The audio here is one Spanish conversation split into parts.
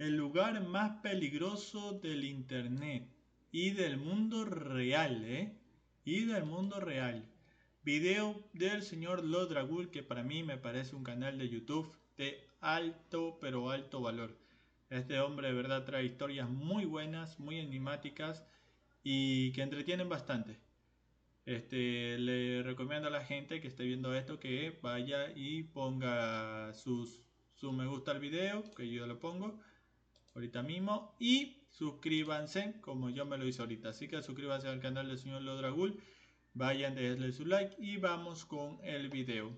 el lugar más peligroso del internet y del mundo real, ¿eh? Y del mundo real. Video del señor Lodragul, que para mí me parece un canal de YouTube de alto, pero alto valor. Este hombre de verdad trae historias muy buenas, muy enigmáticas y que entretienen bastante. Le recomiendo a la gente que esté viendo esto que vaya y ponga su me gusta al video, que yo lo pongo ahorita mismo, y suscríbanse como yo me lo hice ahorita. Así que suscríbanse al canal del señor Lodragul, vayan, denle su like y vamos con el video.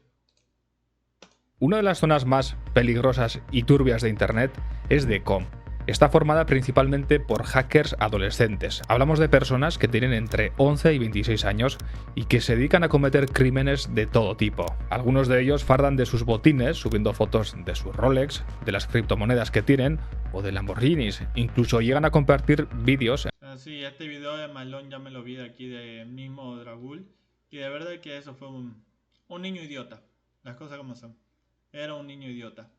Una de las zonas más peligrosas y turbias de Internet es DECOM. Está formada principalmente por hackers adolescentes. Hablamos de personas que tienen entre 11 y 26 años y que se dedican a cometer crímenes de todo tipo. Algunos de ellos fardan de sus botines subiendo fotos de sus Rolex, de las criptomonedas que tienen o de Lamborghinis. Incluso llegan a compartir vídeos. Sí, este video de Malón ya me lo vi de aquí de mismo Dragul. Y de verdad que eso fue un niño idiota. Las cosas como son. Era un niño idiota.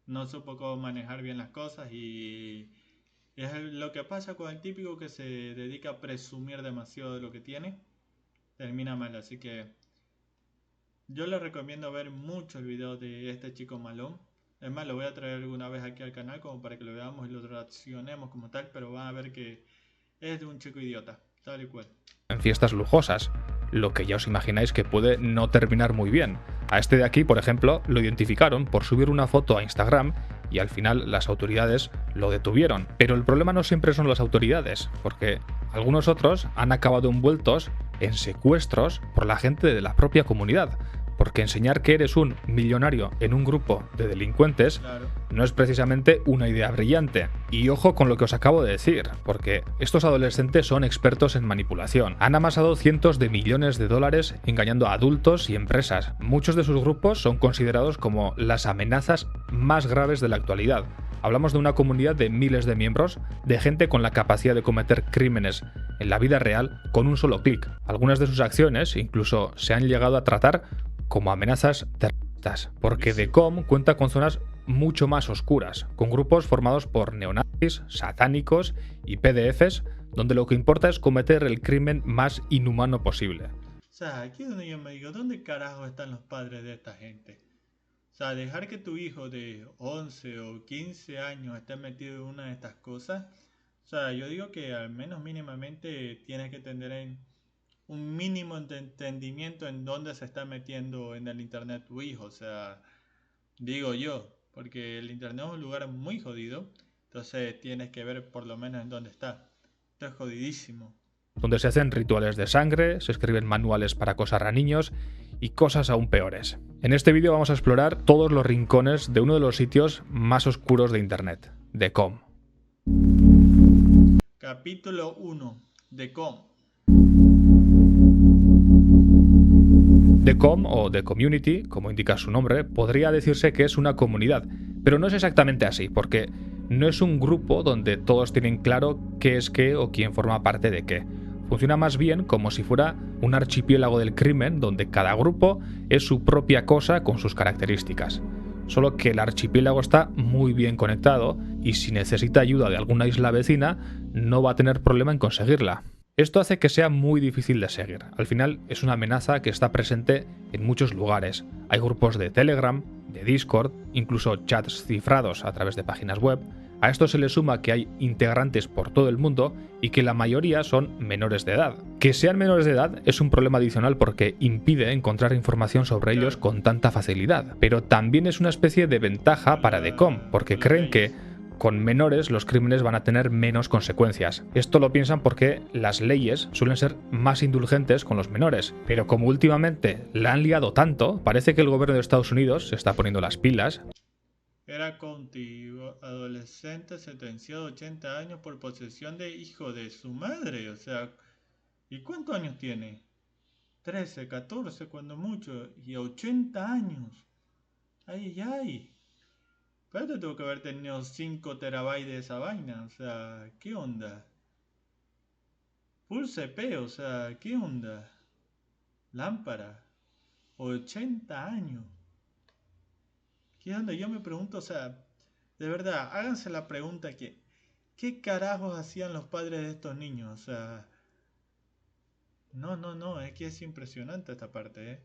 No supo cómo manejar bien las cosas y es lo que pasa con el típico que se dedica a presumir demasiado de lo que tiene. Termina mal, así que yo les recomiendo ver mucho el video de este chico Malón. Es más, lo voy a traer alguna vez aquí al canal como para que lo veamos y lo reaccionemos como tal, pero van a ver que es de un chico idiota, tal y cual. En fiestas lujosas, lo que ya os imagináis que puede no terminar muy bien. A este de aquí, por ejemplo, lo identificaron por subir una foto a Instagram y al final las autoridades lo detuvieron. Pero el problema no siempre son las autoridades, porque algunos otros han acabado envueltos en secuestros por la gente de la propia comunidad. Porque enseñar que eres un millonario en un grupo de delincuentes no es precisamente una idea brillante. Y ojo con lo que os acabo de decir, porque estos adolescentes son expertos en manipulación. Han amasado cientos de millones de dólares engañando a adultos y empresas. Muchos de sus grupos son considerados como las amenazas más graves de la actualidad. Hablamos de una comunidad de miles de miembros, de gente con la capacidad de cometer crímenes en la vida real con un solo clic. Algunas de sus acciones incluso se han llegado a tratar como amenazas terroristas, porque DECOM cuenta con zonas mucho más oscuras, con grupos formados por neonazis, satánicos y PDFs, donde lo que importa es cometer el crimen más inhumano posible. O sea, aquí es donde yo me digo, ¿dónde carajo están los padres de esta gente? O sea, dejar que tu hijo de 11 o 15 años esté metido en una de estas cosas, o sea, yo digo que al menos mínimamente tienes que tener un mínimo de entendimiento en dónde se está metiendo en el internet tu hijo, o sea, digo yo, porque el internet es un lugar muy jodido, entonces tienes que ver por lo menos en dónde está. Esto es jodidísimo. Donde se hacen rituales de sangre, se escriben manuales para acosar a niños y cosas aún peores. En este vídeo vamos a explorar todos los rincones de uno de los sitios más oscuros de internet, DECOM. Capítulo 1. DECOM. DECOM o The Community, como indica su nombre, podría decirse que es una comunidad, pero no es exactamente así, porque no es un grupo donde todos tienen claro qué es qué o quién forma parte de qué. Funciona más bien como si fuera un archipiélago del crimen donde cada grupo es su propia cosa con sus características. Solo que el archipiélago está muy bien conectado y si necesita ayuda de alguna isla vecina no va a tener problema en conseguirla. Esto hace que sea muy difícil de seguir. Al final es una amenaza que está presente en muchos lugares. Hay grupos de Telegram, de Discord, incluso chats cifrados a través de páginas web. A esto se le suma que hay integrantes por todo el mundo y que la mayoría son menores de edad. Que sean menores de edad es un problema adicional porque impide encontrar información sobre ellos con tanta facilidad. Pero también es una especie de ventaja para DECOM, porque creen que con menores los crímenes van a tener menos consecuencias. Esto lo piensan porque las leyes suelen ser más indulgentes con los menores, pero como últimamente la han liado tanto, parece que el gobierno de Estados Unidos se está poniendo las pilas. Era contigo, adolescente sentenciado a 80 años por posesión de hijo de su madre. O sea, ¿y cuántos años tiene? 13, 14 cuando mucho. Y a 80 años. Ay, ay. Pero te tuvo que haber tenido 5 terabytes de esa vaina. O sea, ¿qué onda? Full CP, o sea, ¿qué onda? Lámpara. 80 años. ¿Qué onda? Yo me pregunto, o sea, de verdad, háganse la pregunta que, ¿qué carajos hacían los padres de estos niños? O sea, no, es que es impresionante esta parte, ¿eh?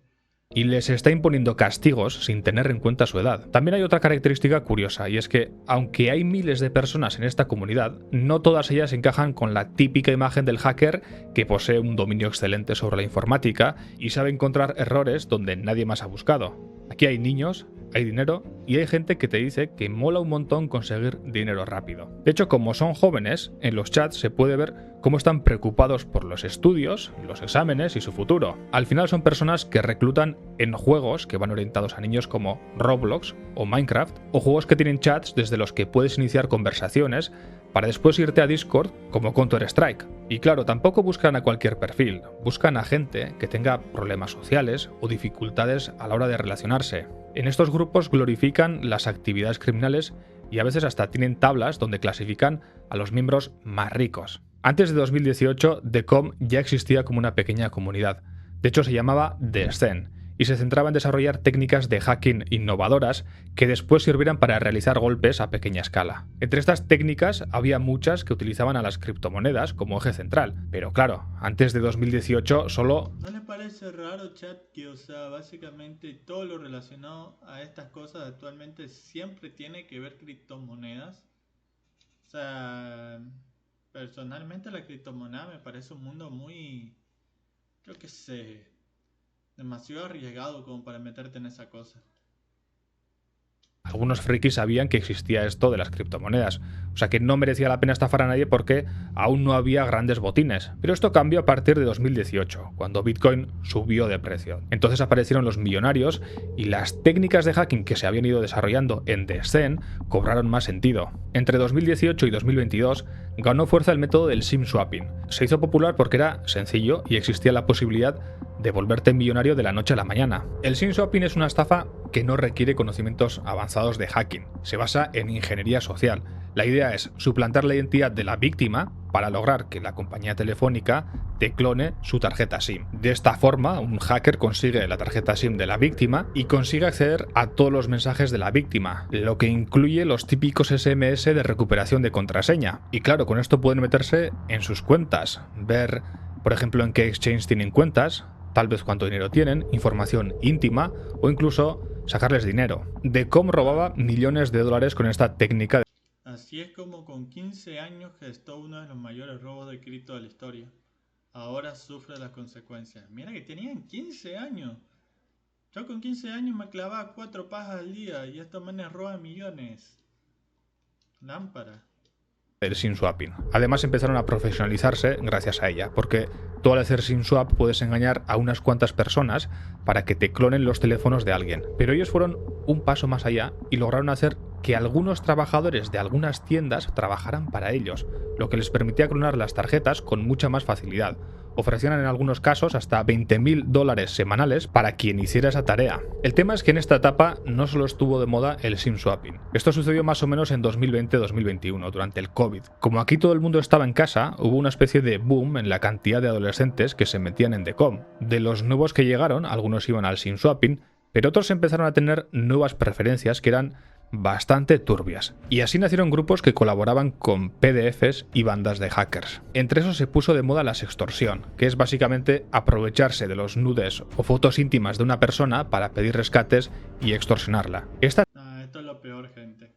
Y les está imponiendo castigos sin tener en cuenta su edad. También hay otra característica curiosa, y es que, aunque hay miles de personas en esta comunidad, no todas ellas encajan con la típica imagen del hacker que posee un dominio excelente sobre la informática y sabe encontrar errores donde nadie más ha buscado. Aquí hay niños, hay dinero y hay gente que te dice que mola un montón conseguir dinero rápido. De hecho, como son jóvenes, en los chats se puede ver cómo están preocupados por los estudios, los exámenes y su futuro. Al final son personas que reclutan en juegos que van orientados a niños como Roblox o Minecraft, o juegos que tienen chats desde los que puedes iniciar conversaciones para después irte a Discord como Counter-Strike. Y claro, tampoco buscan a cualquier perfil, buscan a gente que tenga problemas sociales o dificultades a la hora de relacionarse. En estos grupos glorifican las actividades criminales y a veces hasta tienen tablas donde clasifican a los miembros más ricos. Antes de 2018, The Com ya existía como una pequeña comunidad. De hecho, se llamaba The Scene y se centraba en desarrollar técnicas de hacking innovadoras que después sirvieran para realizar golpes a pequeña escala. Entre estas técnicas había muchas que utilizaban a las criptomonedas como eje central, pero claro, antes de 2018 solo... ¿No les parece raro, chat, que, o sea, básicamente todo lo relacionado a estas cosas actualmente siempre tiene que ver criptomonedas? O sea, personalmente la criptomoneda me parece un mundo muy, creo que sé, demasiado arriesgado como para meterte en esa cosa. Algunos frikis sabían que existía esto de las criptomonedas, o sea que no merecía la pena estafar a nadie porque aún no había grandes botines. Pero esto cambió a partir de 2018, cuando Bitcoin subió de precio. Entonces aparecieron los millonarios y las técnicas de hacking que se habían ido desarrollando en The Scene cobraron más sentido. Entre 2018 y 2022 ganó fuerza el método del SIM swapping. Se hizo popular porque era sencillo y existía la posibilidad de volverte millonario de la noche a la mañana. El SIM swapping es una estafa que no requiere conocimientos avanzados de hacking. Se basa en ingeniería social. La idea es suplantar la identidad de la víctima para lograr que la compañía telefónica te clone su tarjeta SIM. De esta forma, un hacker consigue la tarjeta SIM de la víctima y consigue acceder a todos los mensajes de la víctima, lo que incluye los típicos SMS de recuperación de contraseña. Y claro, con esto pueden meterse en sus cuentas, ver, por ejemplo, en qué exchange tienen cuentas, tal vez cuánto dinero tienen, información íntima o incluso sacarles dinero. The Com robaba millones de dólares con esta técnica. Así es como con 15 años gestó uno de los mayores robos de cripto de la historia. Ahora sufre las consecuencias. Mira que tenían 15 años. Yo con 15 años me clavaba 4 pajas al día y estos manes roban millones. Lámpara. El SIM swapping. Además empezaron a profesionalizarse gracias a ella, porque tú al hacer SIM swap puedes engañar a unas cuantas personas para que te clonen los teléfonos de alguien. Pero ellos fueron un paso más allá y lograron hacer que algunos trabajadores de algunas tiendas trabajaran para ellos, lo que les permitía clonar las tarjetas con mucha más facilidad. Ofrecían en algunos casos hasta $20,000 semanales para quien hiciera esa tarea. El tema es que en esta etapa no solo estuvo de moda el SIM swapping. Esto sucedió más o menos en 2020-2021, durante el COVID. Como aquí todo el mundo estaba en casa, hubo una especie de boom en la cantidad de adolescentes que se metían en The Com. De los nuevos que llegaron, algunos iban al SIM swapping, pero otros empezaron a tener nuevas preferencias que eran bastante turbias. Y así nacieron grupos que colaboraban con PDFs y bandas de hackers. Entre esos se puso de moda la sextorsión, que es básicamente aprovecharse de los nudes o fotos íntimas de una persona para pedir rescates y extorsionarla. Esto es lo peor, gente.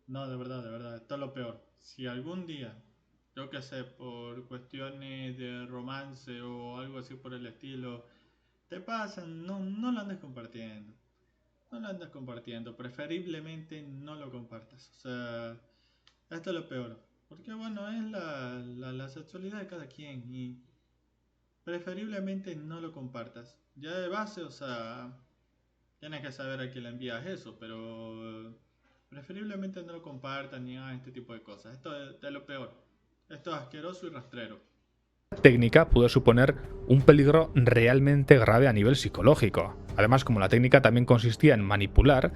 No, de verdad, esto es lo peor. Si algún día, yo que sé, por cuestiones de romance o algo así por el estilo, te pasan, no lo andes compartiendo. No lo andas compartiendo, preferiblemente no lo compartas. O sea, esto es lo peor. Porque bueno, es la sexualidad de cada quien y preferiblemente no lo compartas. Ya de base, o sea, tienes que saber a quién le envías eso, pero preferiblemente no lo compartas ni hagas este tipo de cosas. Esto es lo peor. Esto es asqueroso y rastrero. Técnica pudo suponer un peligro realmente grave a nivel psicológico. Además, como la técnica también consistía en manipular,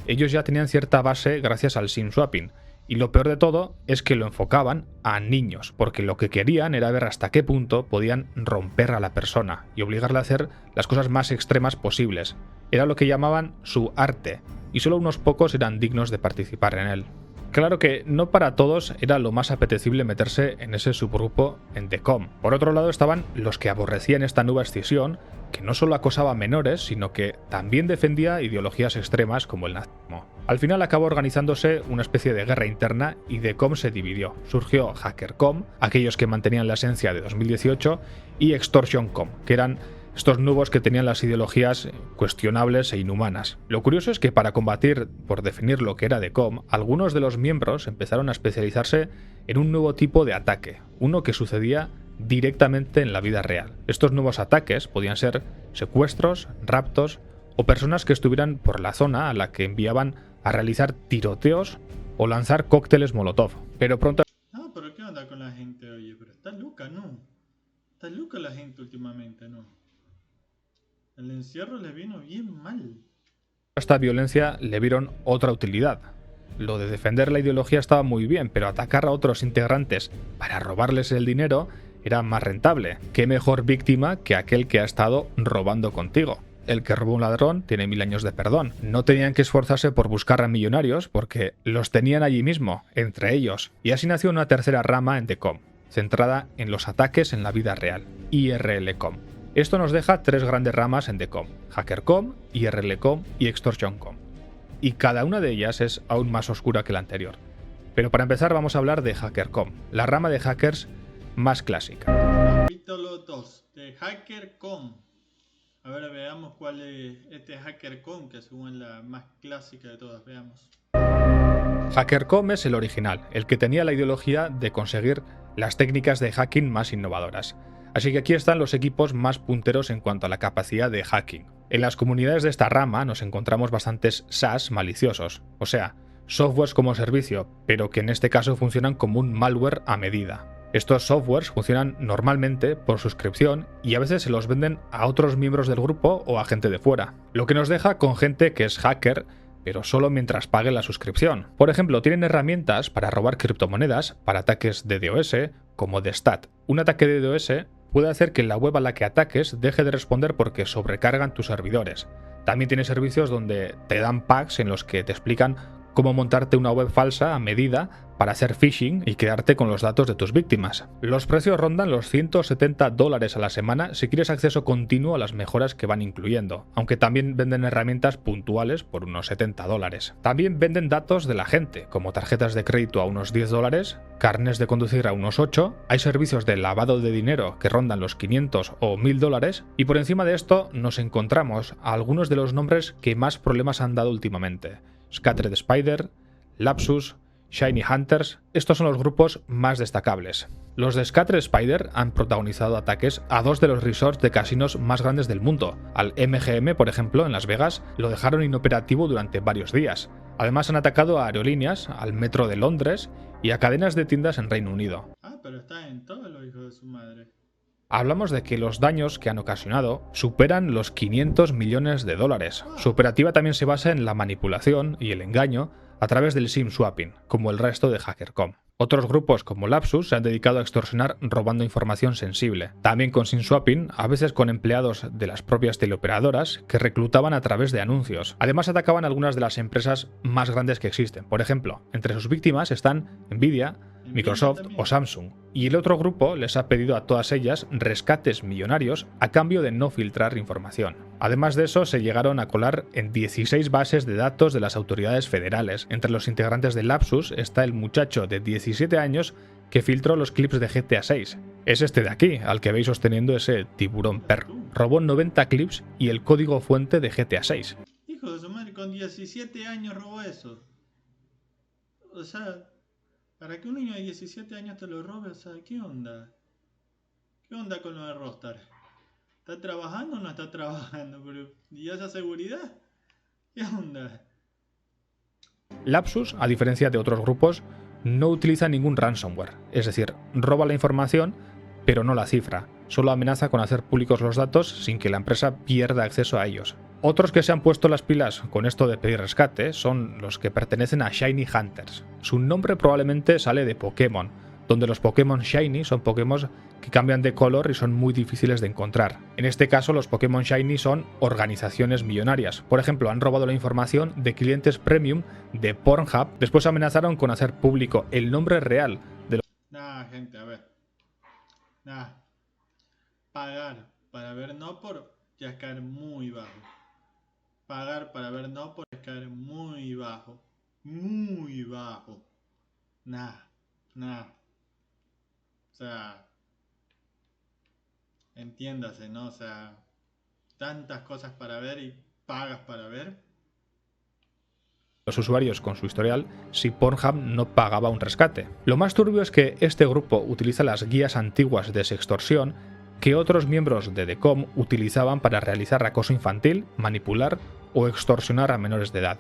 ellos ya tenían cierta base gracias al SIM swapping. Y lo peor de todo es que lo enfocaban a niños, porque lo que querían era ver hasta qué punto podían romper a la persona y obligarle a hacer las cosas más extremas posibles. Era lo que llamaban su arte, y solo unos pocos eran dignos de participar en él. Claro que no para todos era lo más apetecible meterse en ese subgrupo en DECOM. Por otro lado estaban los que aborrecían esta nueva escisión, que no solo acosaba a menores, sino que también defendía ideologías extremas como el nazismo. Al final acabó organizándose una especie de guerra interna y DECOM se dividió. Surgió HackerCom, aquellos que mantenían la esencia de 2018, y ExtortionCom, que eran estos nuevos que tenían las ideologías cuestionables e inhumanas. Lo curioso es que para combatir, por definir lo que era DECOM, algunos de los miembros empezaron a especializarse en un nuevo tipo de ataque, uno que sucedía directamente en la vida real. Estos nuevos ataques podían ser secuestros, raptos o personas que estuvieran por la zona a la que enviaban a realizar tiroteos o lanzar cócteles Molotov. Pero pronto... No, pero ¿qué onda con la gente? Oye, pero está loca, ¿no? Está loca la gente últimamente, ¿no? El encierro le vino bien mal. A esta violencia le vieron otra utilidad. Lo de defender la ideología estaba muy bien, pero atacar a otros integrantes para robarles el dinero era más rentable. ¿Qué mejor víctima que aquel que ha estado robando contigo? El que roba a un ladrón tiene 1000 años de perdón. No tenían que esforzarse por buscar a millonarios porque los tenían allí mismo, entre ellos. Y así nació una tercera rama en DECOM, centrada en los ataques en la vida real, IRLCom. Esto nos deja 3 grandes ramas en DECOM: HackerCom, IRLCom y ExtortionCom. Y cada una de ellas es aún más oscura que la anterior. Pero para empezar vamos a hablar de HackerCom, la rama de hackers más clásica. Capítulo 2 de HackerCom. A ver, veamos cuál es este HackerCom, que según la más clásica de todas. Veamos. HackerCom es el original, el que tenía la ideología de conseguir las técnicas de hacking más innovadoras. Así que aquí están los equipos más punteros en cuanto a la capacidad de hacking. En las comunidades de esta rama nos encontramos bastantes SaaS maliciosos, o sea, softwares como servicio, pero que en este caso funcionan como un malware a medida. Estos softwares funcionan normalmente por suscripción y a veces se los venden a otros miembros del grupo o a gente de fuera, lo que nos deja con gente que es hacker, pero solo mientras pague la suscripción. Por ejemplo, tienen herramientas para robar criptomonedas para ataques de DOS, como DStat. Un ataque de DOS puede hacer que la web a la que ataques deje de responder porque sobrecargan tus servidores. También tiene servicios donde te dan packs en los que te explican cómo montarte una web falsa a medida para hacer phishing y quedarte con los datos de tus víctimas. Los precios rondan los $170 a la semana si quieres acceso continuo a las mejoras que van incluyendo, aunque también venden herramientas puntuales por unos $70. También venden datos de la gente, como tarjetas de crédito a unos $10, carnes de conducir a unos 8, hay servicios de lavado de dinero que rondan los $500 o $1000, y por encima de esto nos encontramos a algunos de los nombres que más problemas han dado últimamente: Scattered Spider, Lapsus, Shiny Hunters. Estos son los grupos más destacables. Los de Scattered Spider han protagonizado ataques a 2 de los resorts de casinos más grandes del mundo. Al MGM, por ejemplo, en Las Vegas, lo dejaron inoperativo durante varios días. Además han atacado a aerolíneas, al metro de Londres y a cadenas de tiendas en Reino Unido. Pero está en todo lo hijo de su madre. Hablamos de que los daños que han ocasionado superan los $500 millones. Su operativa también se basa en la manipulación y el engaño a través del SIM swapping, como el resto de HackerCom. Otros grupos como Lapsus se han dedicado a extorsionar robando información sensible, también con SIM swapping, a veces con empleados de las propias teleoperadoras que reclutaban a través de anuncios. Además atacaban algunas de las empresas más grandes que existen. Por ejemplo, entre sus víctimas están Nvidia, Microsoft o Samsung, y el otro grupo les ha pedido a todas ellas rescates millonarios a cambio de no filtrar información. Además de eso, se llegaron a colar en 16 bases de datos de las autoridades federales. Entre los integrantes de Lapsus está el muchacho de 17 años que filtró los clips de GTA 6. Es este de aquí, al que veis sosteniendo ese tiburón perro. Robó 90 clips y el código fuente de GTA 6. Hijo de su madre, con 17 años robó eso. O sea, para que un niño de 17 años te lo robe, o sea, ¿qué onda? ¿Qué onda con lo de Rockstar? ¿Está trabajando o no está trabajando? ¿Y esa seguridad? ¿Qué onda? Lapsus, a diferencia de otros grupos, no utiliza ningún ransomware, es decir, roba la información, pero no la cifra. Solo amenaza con hacer públicos los datos sin que la empresa pierda acceso a ellos. Otros que se han puesto las pilas con esto de pedir rescate son los que pertenecen a Shiny Hunters. Su nombre probablemente sale de Pokémon, donde los Pokémon Shiny son Pokémon que cambian de color y son muy difíciles de encontrar. En este caso, los Pokémon Shiny son organizaciones millonarias. Por ejemplo, han robado la información de clientes premium de Pornhub, después amenazaron con hacer público el nombre real de los... Nah, gente, a ver. Nah. Pagar para ver no por ya es caer muy bajo. Pagar para ver no por es caer muy bajo. Muy bajo. Nah. O sea, entiéndase, ¿no? O sea, tantas cosas para ver y pagas para ver. Los usuarios con su historial si Pornhub no pagaba un rescate. Lo más turbio es que este grupo utiliza las guías antiguas de sextorsión que otros miembros de DECOM utilizaban para realizar acoso infantil, manipular o extorsionar a menores de edad.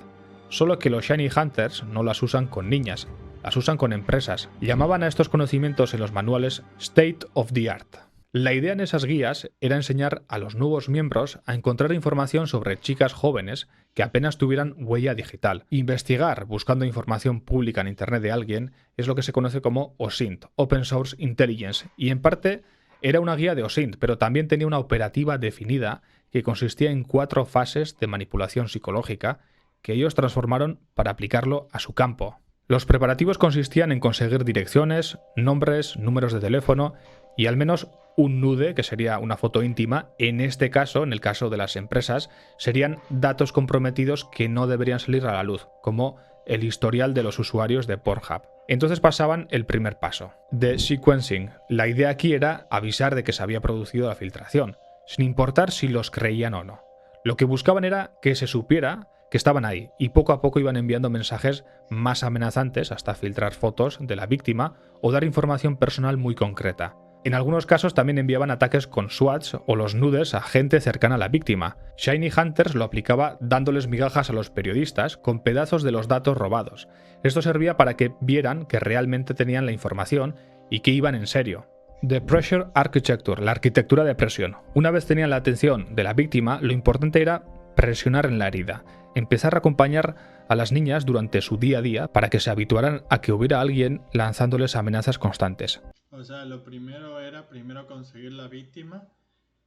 Solo que los Shiny Hunters no las usan con niñas, las usan con empresas. Llamaban a estos conocimientos en los manuales State of the Art. La idea en esas guías era enseñar a los nuevos miembros a encontrar información sobre chicas jóvenes que apenas tuvieran huella digital. Investigar buscando información pública en Internet de alguien es lo que se conoce como OSINT, Open Source Intelligence, y en parte era una guía de OSINT, pero también tenía una operativa definida que consistía en 4 fases de manipulación psicológica que ellos transformaron para aplicarlo a su campo. Los preparativos consistían en conseguir direcciones, nombres, números de teléfono y al menos un nude, que sería una foto íntima. En este caso, en el caso de las empresas, serían datos comprometidos que no deberían salir a la luz, como el historial de los usuarios de Pornhub. Entonces pasaban el primer paso, de sequencing. La idea aquí era avisar de que se había producido la filtración, sin importar si los creían o no. Lo que buscaban era que se supiera que estaban ahí, y poco a poco iban enviando mensajes más amenazantes hasta filtrar fotos de la víctima o dar información personal muy concreta. En algunos casos también enviaban ataques con SWATs o los nudes a gente cercana a la víctima. Shiny Hunters lo aplicaba dándoles migajas a los periodistas con pedazos de los datos robados. Esto servía para que vieran que realmente tenían la información y que iban en serio. The Pressure Architecture, la arquitectura de presión. Una vez tenían la atención de la víctima, lo importante era presionar en la herida, empezar a acompañar a las niñas durante su día a día para que se habituaran a que hubiera alguien lanzándoles amenazas constantes. O sea, lo primero era conseguir la víctima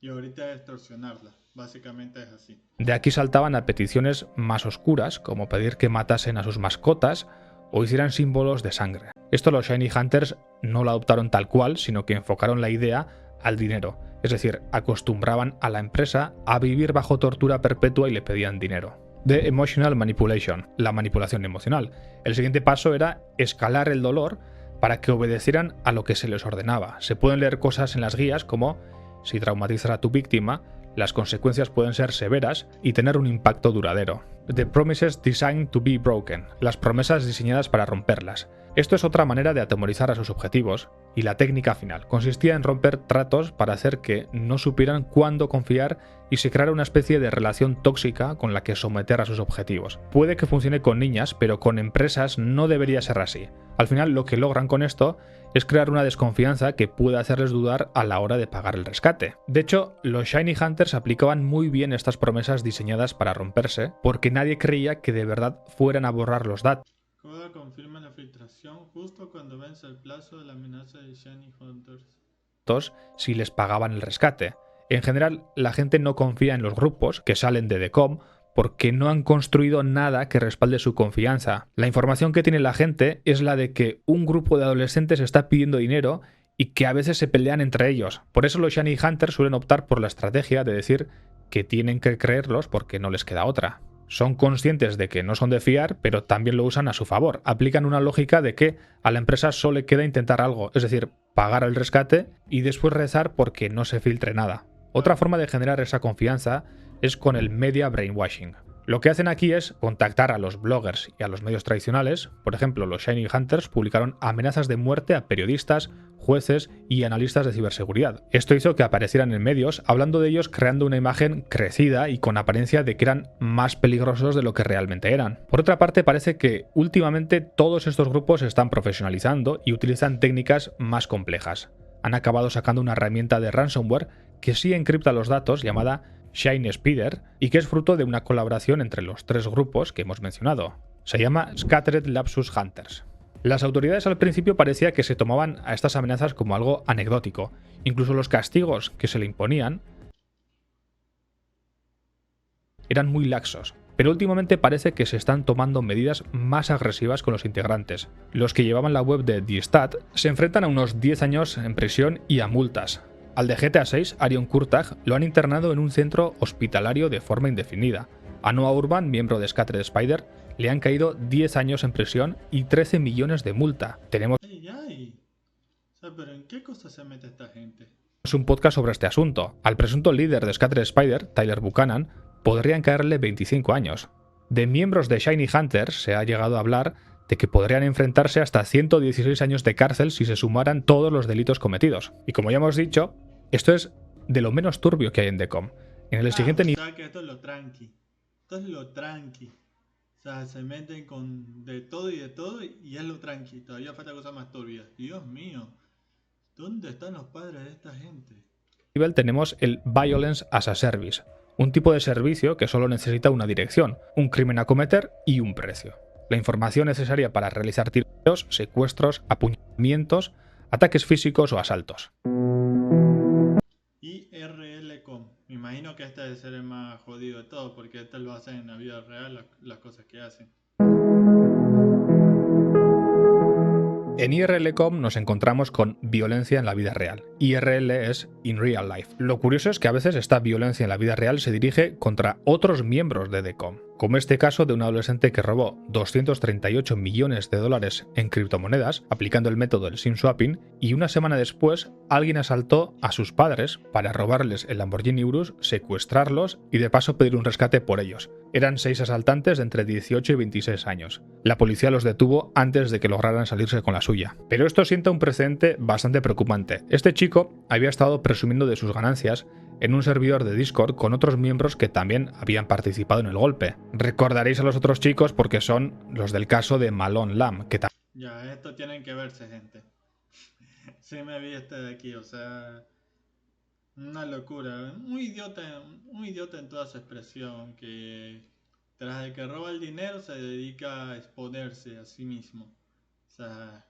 y ahorita extorsionarla. Básicamente es así. De aquí saltaban a peticiones más oscuras, como pedir que matasen a sus mascotas o hicieran símbolos de sangre. Esto los Shiny Hunters no lo adoptaron tal cual, sino que enfocaron la idea al dinero. Es decir, acostumbraban a la empresa a vivir bajo tortura perpetua y le pedían dinero. The Emotional Manipulation, la manipulación emocional. El siguiente paso era escalar el dolor para que obedecieran a lo que se les ordenaba. Se pueden leer cosas en las guías como si traumatizar a tu víctima, las consecuencias pueden ser severas y tener un impacto duradero. The Promises Designed to be Broken, las promesas diseñadas para romperlas. Esto es otra manera de atemorizar a sus objetivos, y la técnica final consistía en romper tratos para hacer que no supieran cuándo confiar y se creara una especie de relación tóxica con la que someter a sus objetivos. Puede que funcione con niñas, pero con empresas no debería ser así. Al final lo que logran con esto es crear una desconfianza que puede hacerles dudar a la hora de pagar el rescate. De hecho, los Shiny Hunters aplicaban muy bien estas promesas diseñadas para romperse, porque nadie creía que de verdad fueran a borrar los datos. Koda confirma la filtración justo cuando vence el plazo de la amenaza de Shiny Hunters. Si les pagaban el rescate. En general, la gente no confía en los grupos que salen de DECOM porque no han construido nada que respalde su confianza. La información que tiene la gente es la de que un grupo de adolescentes está pidiendo dinero y que a veces se pelean entre ellos. Por eso los Shiny Hunters suelen optar por la estrategia de decir que tienen que creerlos porque no les queda otra. Son conscientes de que no son de fiar, pero también lo usan a su favor. Aplican una lógica de que a la empresa solo le queda intentar algo, es decir, pagar el rescate y después rezar porque no se filtre nada. Otra forma de generar esa confianza es con el media brainwashing. Lo que hacen aquí es contactar a los bloggers y a los medios tradicionales. Por ejemplo, los Shiny Hunters publicaron amenazas de muerte a periodistas, jueces y analistas de ciberseguridad. Esto hizo que aparecieran en medios hablando de ellos, creando una imagen crecida y con apariencia de que eran más peligrosos de lo que realmente eran. Por otra parte, parece que últimamente todos estos grupos se están profesionalizando y utilizan técnicas más complejas. Han acabado sacando una herramienta de ransomware que sí encripta los datos llamada Shiny Spider y que es fruto de una colaboración entre los 3 grupos que hemos mencionado. Se llama Scattered Lapsus Hunters. Las autoridades al principio parecía que se tomaban a estas amenazas como algo anecdótico. Incluso los castigos que se le imponían eran muy laxos. Pero últimamente parece que se están tomando medidas más agresivas con los integrantes. Los que llevaban la web de Die Stat se enfrentan a unos 10 años en prisión y a multas. Al de GTA 6, Arion Kurtag, lo han internado en un centro hospitalario de forma indefinida. A Noah Urban, miembro de Scattered Spider, le han caído 10 años en prisión y 13 millones de multa. Tenemos ¿Pero en qué cosas se mete esta gente? un podcast sobre este asunto. Al presunto líder de Scattered Spider, Tyler Buchanan, podrían caerle 25 años. De miembros de Shiny Hunters se ha llegado a hablar de que podrían enfrentarse hasta 116 años de cárcel si se sumaran todos los delitos cometidos. Y como ya hemos dicho, esto es de lo menos turbio que hay en DECOM. En el siguiente nivel... O sea que esto es lo tranqui. Esto es lo tranqui. O sea, se meten con de todo y es lo tranqui. Todavía falta cosas más turbias. Dios mío. ¿Dónde están los padres de esta gente? Tenemos el Violence as a Service, un tipo de servicio que solo necesita una dirección, un crimen a cometer y un precio. La información necesaria para realizar tiroteos, secuestros, apuñalamientos, ataques físicos o asaltos. IRL.com. Me imagino que este debe ser el más jodido de todo, porque este lo hacen en la vida real, las cosas que hacen. En IRL.com nos encontramos con violencia en la vida real. IRL es In Real Life. Lo curioso es que a veces esta violencia en la vida real se dirige contra otros miembros de DECOM, como este caso de un adolescente que robó 238 millones de dólares en criptomonedas aplicando el método del SIM swapping, y una semana después alguien asaltó a sus padres para robarles el Lamborghini Urus, secuestrarlos y de paso pedir un rescate por ellos. Eran 6 asaltantes de entre 18 y 26 años. La policía los detuvo antes de que lograran salirse con la suya. Pero esto sienta un precedente bastante preocupante. Este chico había estado presumiendo de sus ganancias en un servidor de Discord con otros miembros que también habían participado en el golpe. Recordaréis a los otros chicos porque son los del caso de Malone Lam, que también... Ya, esto tienen que verse, gente. Sí me vi este de aquí, o sea... Una locura. Un idiota en toda su expresión, que tras de que roba el dinero se dedica a exponerse a sí mismo. O sea...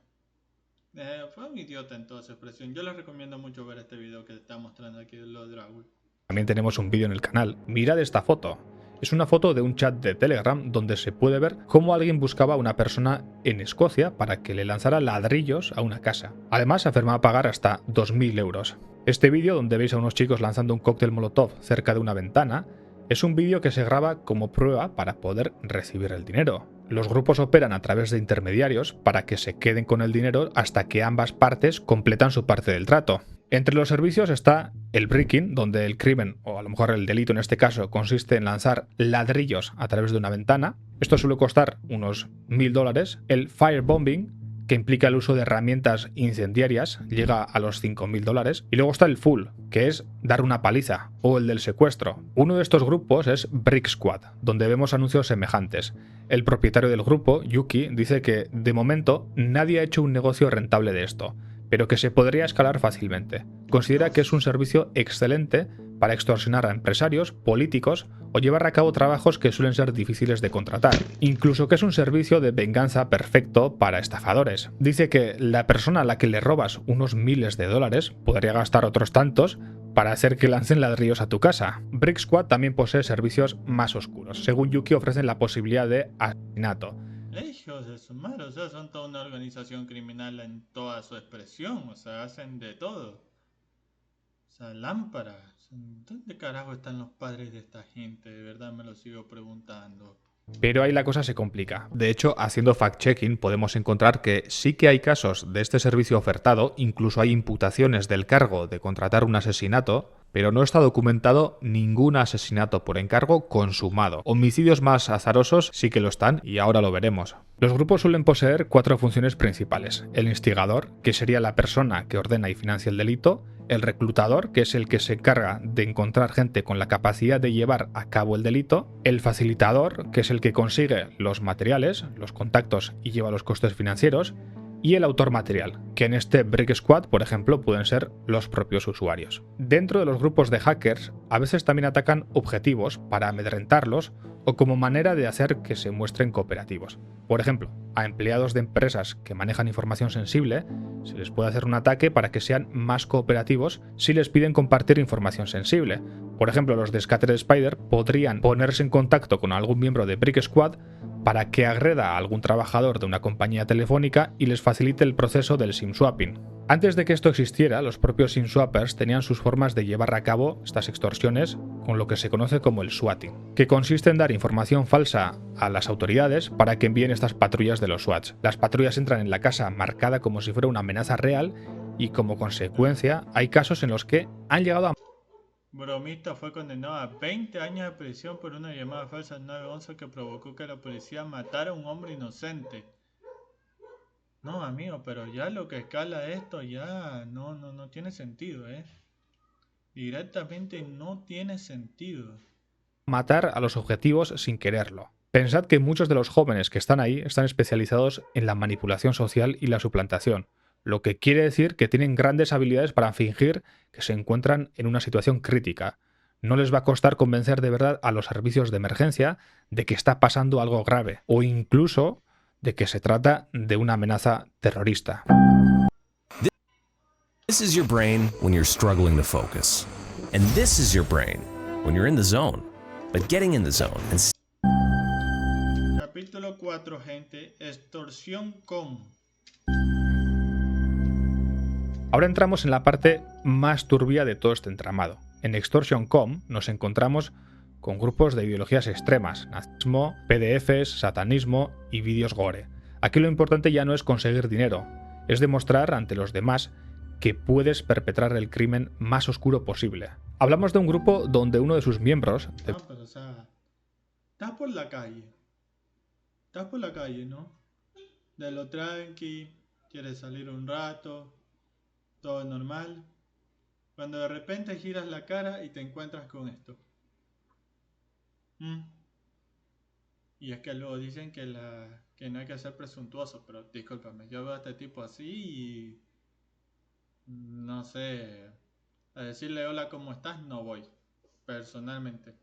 fue un idiota en toda su expresión. Yo les recomiendo mucho ver este video que te está mostrando aquí de los Dragul. También tenemos un vídeo en el canal. Mirad esta foto. Es una foto de un chat de Telegram donde se puede ver cómo alguien buscaba a una persona en Escocia para que le lanzara ladrillos a una casa. Además, afirmaba pagar hasta 2.000 euros. Este vídeo, donde veis a unos chicos lanzando un cóctel molotov cerca de una ventana, es un vídeo que se graba como prueba para poder recibir el dinero. Los grupos operan a través de intermediarios para que se queden con el dinero hasta que ambas partes completan su parte del trato. Entre los servicios está el breaking, donde el crimen, o a lo mejor el delito en este caso, consiste en lanzar ladrillos a través de una ventana. Esto suele costar unos 1.000 dólares. El firebombing, que implica el uso de herramientas incendiarias, llega a los 5.000 dólares. Y luego está el full, que es dar una paliza, o el del secuestro. Uno de estos grupos es Brick Squad, donde vemos anuncios semejantes. El propietario del grupo, Yuki, dice que de momento nadie ha hecho un negocio rentable de esto, pero que se podría escalar fácilmente. Considera que es un servicio excelente para extorsionar a empresarios, políticos o llevar a cabo trabajos que suelen ser difíciles de contratar. Incluso que es un servicio de venganza perfecto para estafadores. Dice que la persona a la que le robas unos miles de dólares podría gastar otros tantos para hacer que lancen ladrillos a tu casa. Brick Squad también posee servicios más oscuros. Según Yuki, ofrecen la posibilidad de asesinato. Hijos de su madre, o sea, son toda una organización criminal en toda su expresión, o sea, hacen de todo. O sea, lámparas. ¿Dónde carajo están los padres de esta gente? De verdad me lo sigo preguntando. Pero ahí la cosa se complica. De hecho, haciendo fact-checking podemos encontrar que sí que hay casos de este servicio ofertado, incluso hay imputaciones del cargo de contratar un asesinato, pero no está documentado ningún asesinato por encargo consumado. Homicidios más azarosos sí que lo están y ahora lo veremos. Los grupos suelen poseer 4 funciones principales. El instigador, que sería la persona que ordena y financia el delito. El reclutador, que es el que se encarga de encontrar gente con la capacidad de llevar a cabo el delito. El facilitador, que es el que consigue los materiales, los contactos y lleva los costes financieros. y el autor material, que en este Brick Squad, por ejemplo, pueden ser los propios usuarios. Dentro de los grupos de hackers, a veces también atacan objetivos para amedrentarlos o como manera de hacer que se muestren cooperativos. Por ejemplo, a empleados de empresas que manejan información sensible se les puede hacer un ataque para que sean más cooperativos si les piden compartir información sensible. Por ejemplo, los de Scattered Spider podrían ponerse en contacto con algún miembro de Brick Squad para que agreda a algún trabajador de una compañía telefónica y les facilite el proceso del SIM swapping. Antes de que esto existiera, los propios SIM swappers tenían sus formas de llevar a cabo estas extorsiones con lo que se conoce como el swatting, que consiste en dar información falsa a las autoridades para que envíen estas patrullas de los SWATs. Las patrullas entran en la casa marcada como si fuera una amenaza real y como consecuencia hay casos en los que han llegado a... Bromista fue condenado a 20 años de prisión por una llamada falsa al 911 que provocó que la policía matara a un hombre inocente. No, amigo, pero ya lo que escala esto ya no tiene sentido, ¿eh? Directamente no tiene sentido. matar a los objetivos sin quererlo. Pensad que muchos de los jóvenes que están ahí están especializados en la manipulación social y la suplantación, lo que quiere decir que tienen grandes habilidades para fingir que se encuentran en una situación crítica. No les va a costar convencer de verdad a los servicios de emergencia de que está pasando algo grave, o incluso de que se trata de una amenaza terrorista. This is your brain when you're struggling to focus. And this is your brain when you're in the zone. But getting in the zone and Capítulo 4, gente. Extorsión.com. Ahora entramos en la parte más turbia de todo este entramado. En Extortion.com nos encontramos con grupos de ideologías extremas, nazismo, PDFs, satanismo y vídeos gore. Aquí lo importante ya no es conseguir dinero, es demostrar ante los demás que puedes perpetrar el crimen más oscuro posible. Hablamos de un grupo donde uno de sus miembros... No, pero o sea, estás por la calle. Estás por la calle, ¿no? De lo tranqui, quieres salir un rato, todo normal. Cuando de repente giras la cara y te encuentras con esto. Y es que luego dicen que no hay que ser presuntuoso, pero discúlpame, yo veo a este tipo así y no sé, a decirle hola, ¿cómo estás? No voy, personalmente.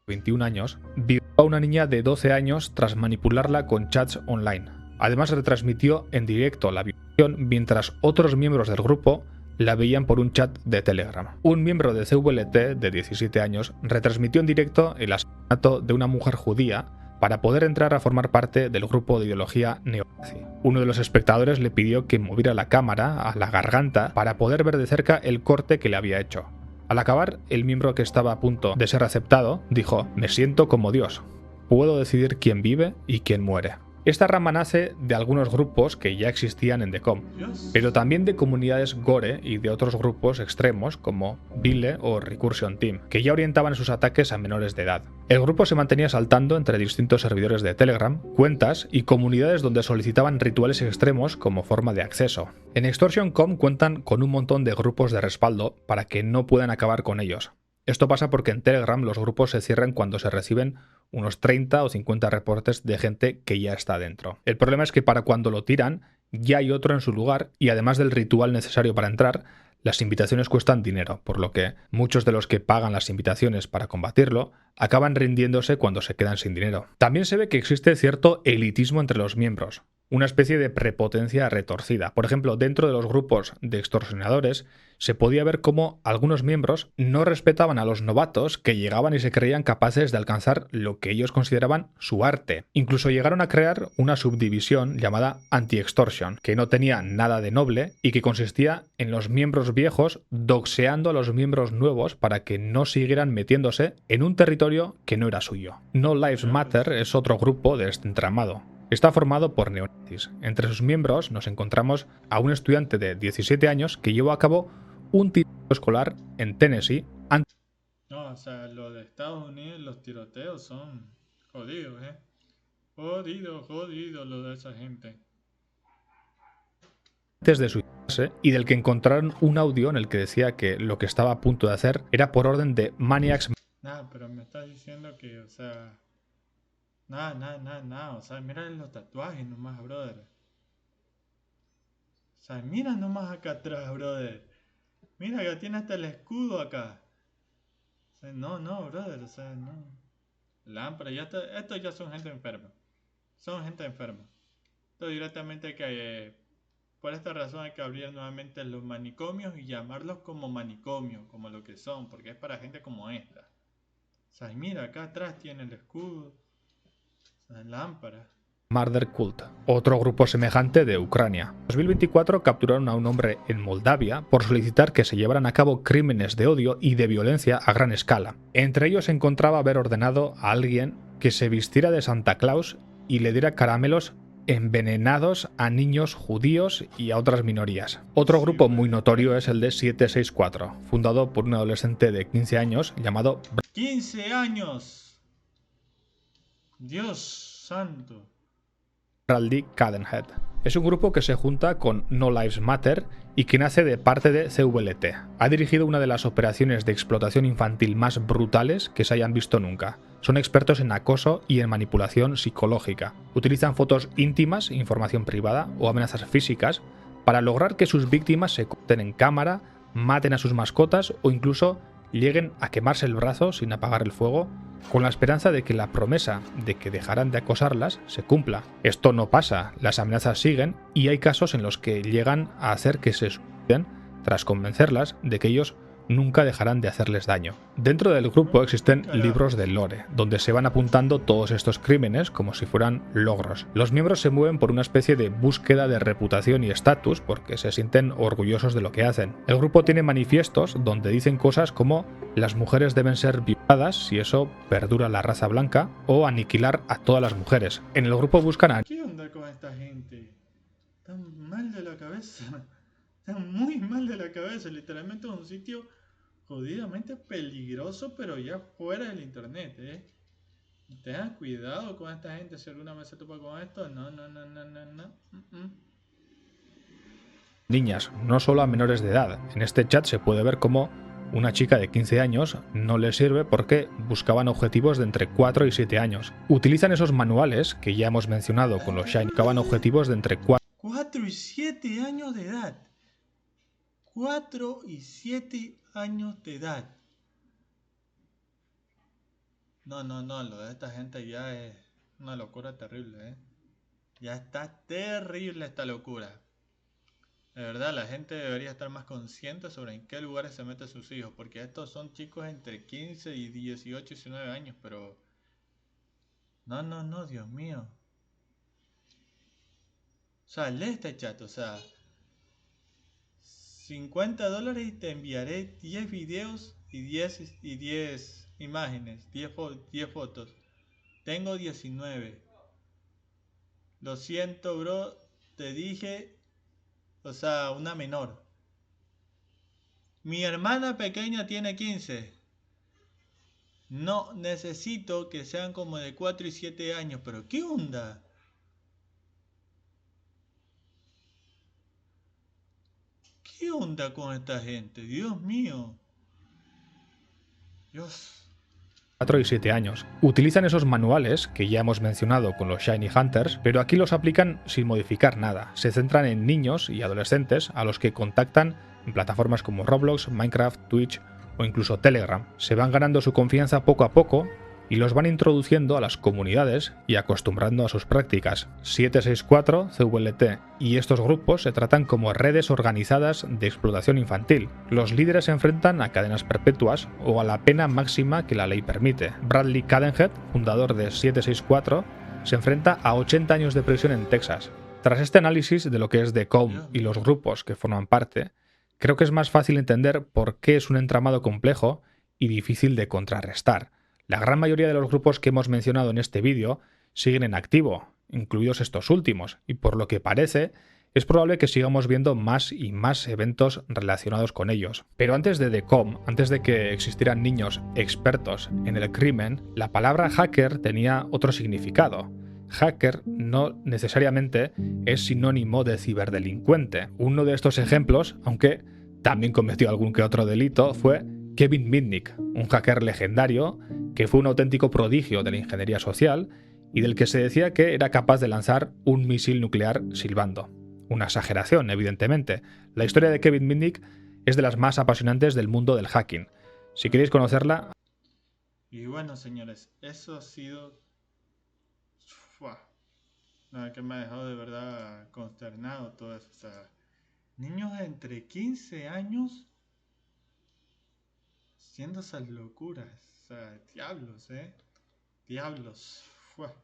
21 años, violó a una niña de 12 años tras manipularla con chats online. Además retransmitió en directo la violación mientras otros miembros del grupo la veían por un chat de Telegram. Un miembro de CVLT de 17 años retransmitió en directo el asesinato de una mujer judía para poder entrar a formar parte del grupo de ideología neonazi. Uno de los espectadores le pidió que moviera la cámara a la garganta para poder ver de cerca el corte que le había hecho. Al acabar, el miembro que estaba a punto de ser aceptado dijo: "Me siento como Dios. Puedo decidir quién vive y quién muere". Esta rama nace de algunos grupos que ya existían en Decom, pero también de comunidades gore y de otros grupos extremos como Vile o Recursion Team, que ya orientaban sus ataques a menores de edad. El grupo se mantenía saltando entre distintos servidores de Telegram, cuentas y comunidades donde solicitaban rituales extremos como forma de acceso. En Extortion.com cuentan con un montón de grupos de respaldo para que no puedan acabar con ellos. Esto pasa porque en Telegram los grupos se cierran cuando se reciben unos 30 o 50 reportes de gente que ya está dentro. El problema es que para cuando lo tiran ya hay otro en su lugar y además del ritual necesario para entrar, las invitaciones cuestan dinero, por lo que muchos de los que pagan las invitaciones para combatirlo acaban rindiéndose cuando se quedan sin dinero. También se ve que existe cierto elitismo entre los miembros, una especie de prepotencia retorcida. Por ejemplo, dentro de los grupos de extorsionadores se podía ver cómo algunos miembros no respetaban a los novatos que llegaban y se creían capaces de alcanzar lo que ellos consideraban su arte. Incluso llegaron a crear una subdivisión llamada Anti-Extortion, que no tenía nada de noble y que consistía en los miembros viejos doxeando a los miembros nuevos para que no siguieran metiéndose en un territorio que no era suyo. No Lives Matter es otro grupo de este entramado. Está formado por neonazis. Entre sus miembros nos encontramos a un estudiante de 17 años que llevó a cabo un tiroteo escolar en Tennessee. No, o sea, lo de Estados Unidos, los tiroteos son jodidos, ¿eh? Jodido lo de esa gente. Antes de suicidarse, y del que encontraron un audio en el que decía que lo que estaba a punto de hacer era por orden de Maniacs. Nada, pero me estás diciendo que, o sea... Nada, o sea, mira los tatuajes nomás, brother. O sea, mira nomás acá atrás, brother. Mira, que tiene hasta el escudo acá. O sea, no, brother, o sea, no. Lámpara, estos ya son gente enferma. Son gente enferma. Esto directamente que por esta razón hay que abrir nuevamente los manicomios y llamarlos como manicomios, como lo que son, porque es para gente como esta. O sea, mira, acá atrás tiene el escudo. O sea, lámpara. Murder Cult, otro grupo semejante de Ucrania. En 2024 capturaron a un hombre en Moldavia por solicitar que se llevaran a cabo crímenes de odio y de violencia a gran escala. Entre ellos se encontraba haber ordenado a alguien que se vistiera de Santa Claus y le diera caramelos envenenados a niños judíos y a otras minorías. Otro grupo muy notorio es el de 764, fundado por un adolescente de 15 años llamado 15 años. Dios santo. Bradley Cadenhead. Es un grupo que se junta con No Lives Matter y que nace de parte de CVLT. Ha dirigido una de las operaciones de explotación infantil más brutales que se hayan visto nunca. Son expertos en acoso y en manipulación psicológica. Utilizan fotos íntimas, información privada o amenazas físicas para lograr que sus víctimas se corten en cámara, maten a sus mascotas o incluso lleguen a quemarse el brazo sin apagar el fuego, con la esperanza de que la promesa de que dejarán de acosarlas se cumpla. Esto no pasa, las amenazas siguen y hay casos en los que llegan a hacer que se suiciden tras convencerlas de que ellos nunca dejarán de hacerles daño. Dentro del grupo existen libros de lore, donde se van apuntando todos estos crímenes como si fueran logros. Los miembros se mueven por una especie de búsqueda de reputación y estatus porque se sienten orgullosos de lo que hacen. El grupo tiene manifiestos donde dicen cosas como las mujeres deben ser violadas si eso perdura la raza blanca o aniquilar a todas las mujeres. En el grupo buscan a... ¿Qué onda con esta gente? Están mal de la cabeza. Están muy mal de la cabeza. Literalmente es un sitio jodidamente peligroso, pero ya fuera del internet, ¿eh? Tengan cuidado con esta gente. Si alguna vez se topa con esto, no. Niñas, no solo a menores de edad. En este chat se puede ver cómo una chica de 15 años no les sirve porque buscaban objetivos de entre 4 y 7 años. Utilizan esos manuales que ya hemos mencionado con los Shiny. Buscaban objetivos de entre 4 y 7 años de edad. 4 y 7 años de edad. No, lo de esta gente ya es una locura terrible, ¿eh? Ya está terrible esta locura. De verdad, la gente debería estar más consciente sobre en qué lugares se meten sus hijos, porque estos son chicos entre 15 y 18 y 19 años, pero... No, Dios mío. O sea, lee este chat, o sea... $50 y te enviaré 10 videos y 10 imágenes, 10 fotos. Tengo 19. Lo siento, bro, te dije, o sea, una menor. Mi hermana pequeña tiene 15. No necesito que sean como de 4 y 7 años, pero ¿qué onda? ¿Qué onda con esta gente? Dios mío. Dios. 4 y 7 años. Utilizan esos manuales que ya hemos mencionado con los Shiny Hunters, pero aquí los aplican sin modificar nada. Se centran en niños y adolescentes a los que contactan en plataformas como Roblox, Minecraft, Twitch o incluso Telegram. Se van ganando su confianza poco a poco y los van introduciendo a las comunidades y acostumbrando a sus prácticas. 764, CVLT y estos grupos se tratan como redes organizadas de explotación infantil. Los líderes se enfrentan a cadenas perpetuas o a la pena máxima que la ley permite. Bradley Cadenhead, fundador de 764, se enfrenta a 80 años de prisión en Texas. Tras este análisis de lo que es DECOM y los grupos que forman parte, creo que es más fácil entender por qué es un entramado complejo y difícil de contrarrestar. La gran mayoría de los grupos que hemos mencionado en este vídeo siguen en activo, incluidos estos últimos, y por lo que parece, es probable que sigamos viendo más y más eventos relacionados con ellos. Pero antes de DECOM, antes de que existieran niños expertos en el crimen, la palabra hacker tenía otro significado. Hacker no necesariamente es sinónimo de ciberdelincuente. Uno de estos ejemplos, aunque también cometió algún que otro delito, fue Kevin Mitnick, un hacker legendario que fue un auténtico prodigio de la ingeniería social y del que se decía que era capaz de lanzar un misil nuclear silbando. una exageración, evidentemente. La historia de Kevin Mitnick es de las más apasionantes del mundo del hacking. Si queréis conocerla... Y bueno, señores, eso ha sido... ¡Fua! Nada, que me ha dejado de verdad consternado todo eso. O sea, niños entre 15 años haciendo esas locuras. O sea, diablos, diablos. Fua.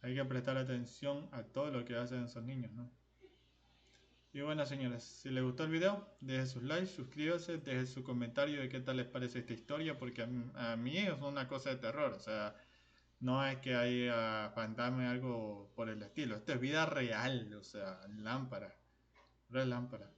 Hay que prestar atención a todo lo que hacen esos niños, ¿no? Y bueno, señores, si les gustó el video, dejen sus likes, suscríbanse, dejen su comentario de qué tal les parece esta historia, porque a mí es una cosa de terror. O sea, no es que haya fantasma o algo por el estilo. Esto es vida real, o sea, lámpara. Pura lámpara.